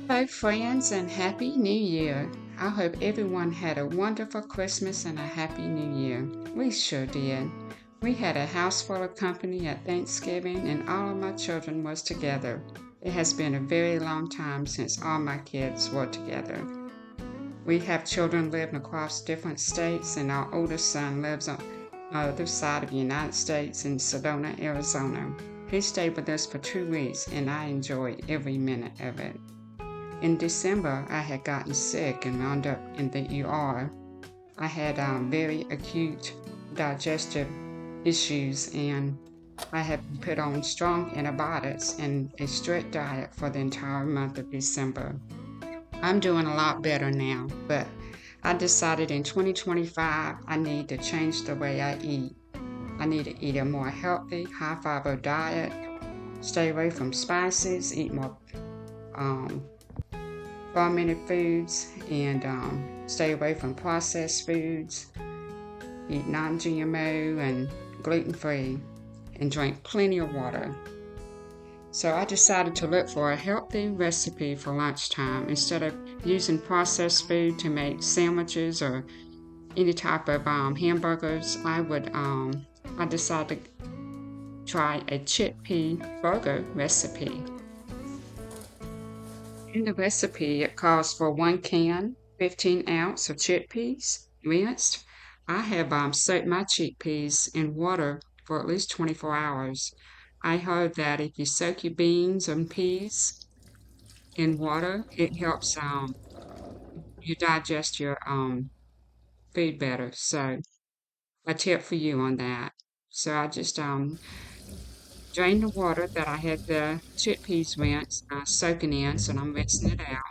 Hello, friends, and Happy New Year. I hope everyone had a wonderful Christmas and a Happy New Year. We sure did. We had a house full of company at Thanksgiving, and all of my children was together. It has been a very long time since all my kids were together. We have children living across different states, and our oldest son lives on the other side of the United States in Sedona, Arizona. He stayed with us for 2 weeks, and I enjoyed every minute of it. In December, I had gotten sick and wound up in the ER. I had very acute digestive issues, and I had been put on strong antibiotics and a strict diet for the entire month of December. I'm doing a lot better now, but I decided in 2025 I need to change the way I eat. I need to eat a more healthy, high fiber diet, stay away from spices, eat more um, fermented foods, and stay away from processed foods, eat non GMO and gluten free, and drink plenty of water. So I decided to look for a healthy recipe for lunchtime instead of using processed food to make sandwiches or any type of hamburgers. I decided to try a chickpea burger recipe. In the recipe, it calls for 1 can, 15 ounce of chickpeas, rinsed. I have soaked my chickpeas in water for at least 24 hours. I heard that if you soak your beans and peas in water, it helps you digest your food better. So a tip for you on that. So I just drained the water that I had the chickpeas rinsed, soaking in, so I'm rinsing it out.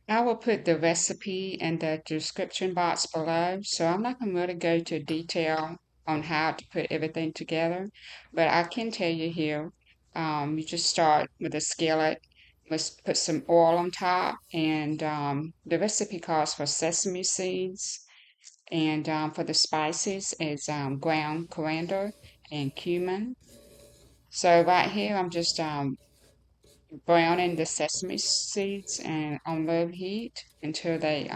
I will put the recipe in the description box below, so I'm not going to really go to detail on how to put everything together, but I can tell you here, you just start with a skillet, let's put some oil on top, and the recipe calls for sesame seeds, and for the spices is ground coriander and cumin. So right here, I'm just browning the sesame seeds and on low heat until they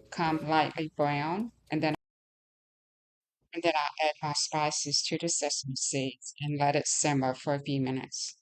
become lightly brown, and then I add my spices to the sesame seeds and let it simmer for a few minutes.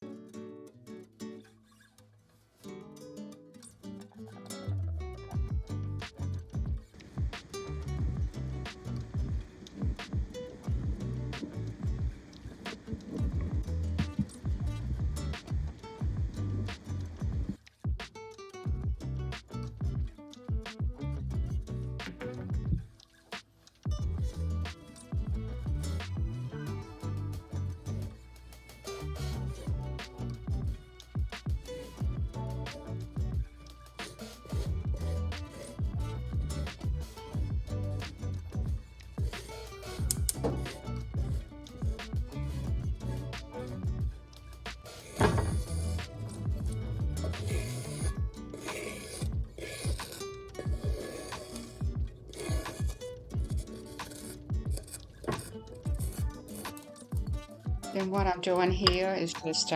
Then what I'm doing here is just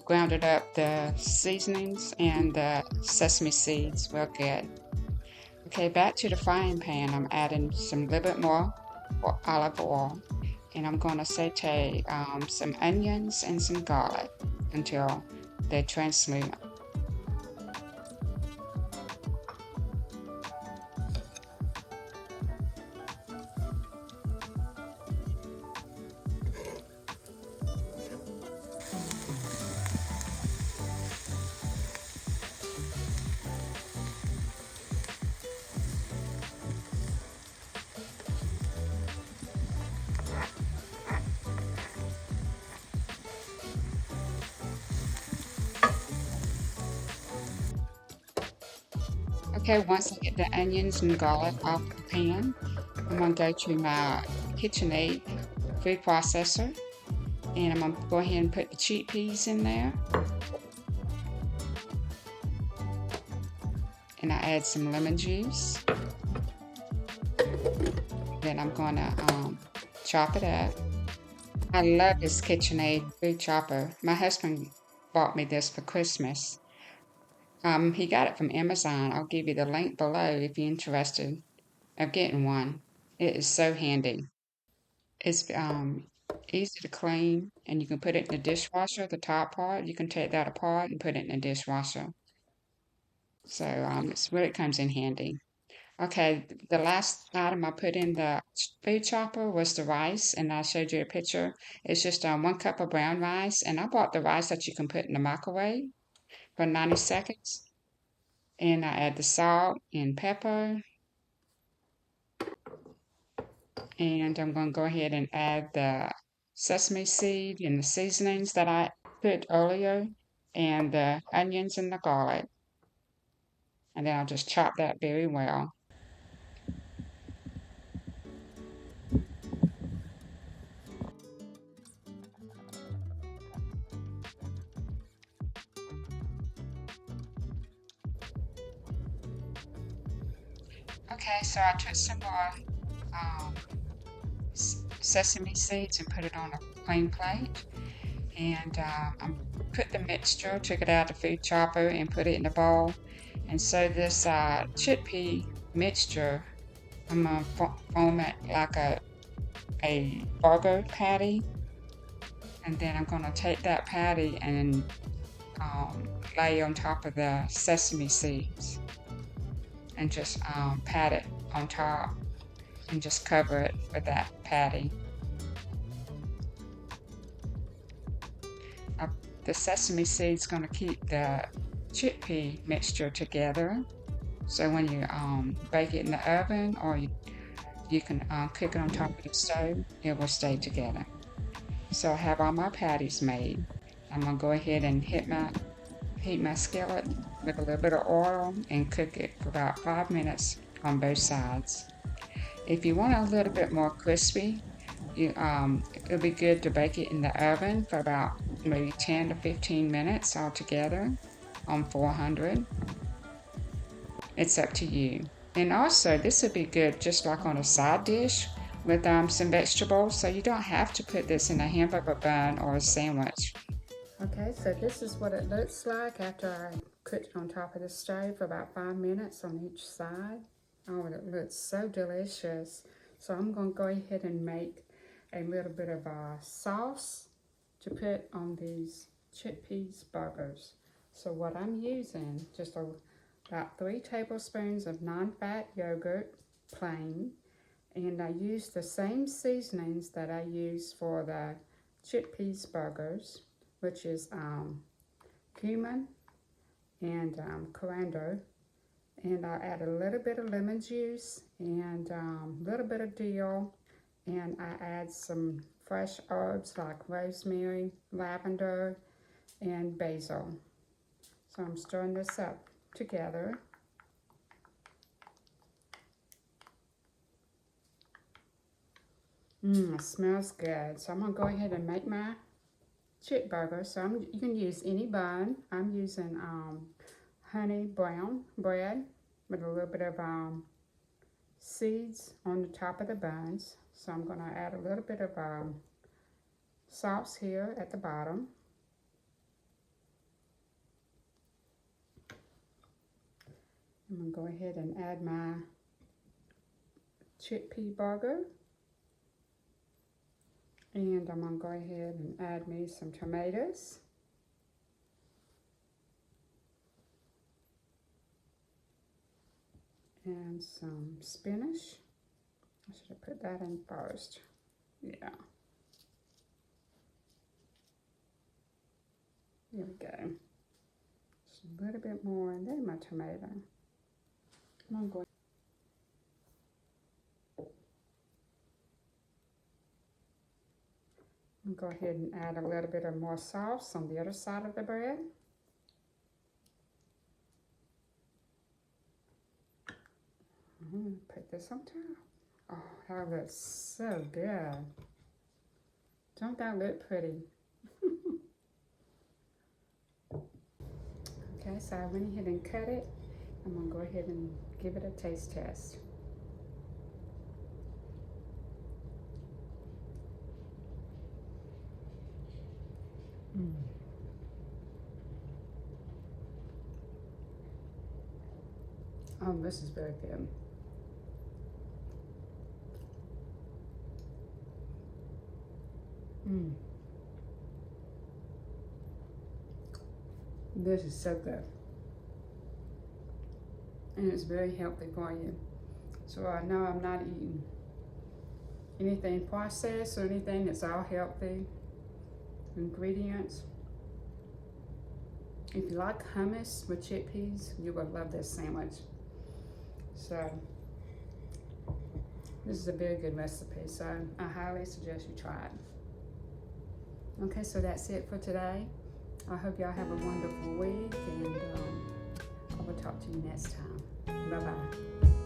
grounded up the seasonings and the sesame seeds real good. Okay, back to the frying pan. I'm adding some little bit more olive oil, and I'm going to saute some onions and some garlic until they're translucent. Okay, once I get the onions and garlic off the pan, I'm going to go to my KitchenAid food processor, and I'm going to go ahead and put the chickpeas in there, and I add some lemon juice. Then I'm going to chop it up. I love this KitchenAid food chopper. My husband bought me this for Christmas. He got it from Amazon. I'll give you the link below if you're interested of getting one. It is so handy. It's easy to clean, and you can put it in the dishwasher, the top part. You can take that apart and put it in the dishwasher. So it's really comes in handy. Okay, the last item I put in the food chopper was the rice, and I showed you a picture. It's just 1 cup of brown rice, and I bought the rice that you can put in the microwave for 90 seconds. And I add the salt and pepper, and I'm going to go ahead and add the sesame seed and the seasonings that I put earlier, and the onions and the garlic. And then I'll just chop that very well. Okay, so I took some more um, sesame seeds and put it on a plain plate. And I put the mixture, took it out of the food chopper and put it in a bowl. And so this chickpea mixture, I'm going to form it like a burger patty. And then I'm going to take that patty and lay on top of the sesame seeds and just pat it on top and just cover it with that patty. The sesame seed's going to keep the chickpea mixture together. So when you bake it in the oven, or you can cook it on top of the stove, it will stay together. So I have all my patties made. I'm going to go ahead and heat my skillet with a little bit of oil and cook it for about 5 minutes on both sides. If you want a little bit more crispy, it'll be good to bake it in the oven for about maybe 10 to 15 minutes altogether on 400. It's up to you. And also, this would be good just like on a side dish with some vegetables, so you don't have to put this in a hamburger bun or a sandwich. Okay, so this is what it looks like after I cooked it on top of the stove for about 5 minutes on each side. Oh, it looks so delicious. So I'm going to go ahead and make a little bit of sauce to put on these Chickpea burgers. So what I'm using, just about 3 tablespoons of non-fat yogurt, plain, and I use the same seasonings that I use for the Chickpea burgers, which is cumin and coriander. And I'll add a little bit of lemon juice and a little bit of dill, and I add some fresh herbs like rosemary, lavender, and basil. So I'm stirring this up together. It smells good. So I'm going to go ahead and make my chick burger. So you can use any bun. I'm using honey brown bread with a little bit of seeds on the top of the buns. So I'm going to add a little bit of sauce here at the bottom. I'm going to go ahead and add my chickpea burger. And I'm going to go ahead and add me some tomatoes. And some spinach. I should have put that in first. Yeah. Here we go. Just a little bit more, and then my tomato. I'm going to go ahead and add a little bit of more sauce on the other side of the bread. Put this on top. Oh, that looks so good. Don't that look pretty? Okay, so I went ahead and cut it. I'm going to go ahead and give it a taste test. Oh, this is very good. This is so good. And it's very healthy for you. So I know I'm not eating anything processed or anything. That's all healthy ingredients. If you like hummus with chickpeas, you will love this sandwich. So this is a very good recipe, so I highly suggest you try it. Okay, so that's it for today. I hope y'all have a wonderful week, and I will talk to you next time. Bye-bye.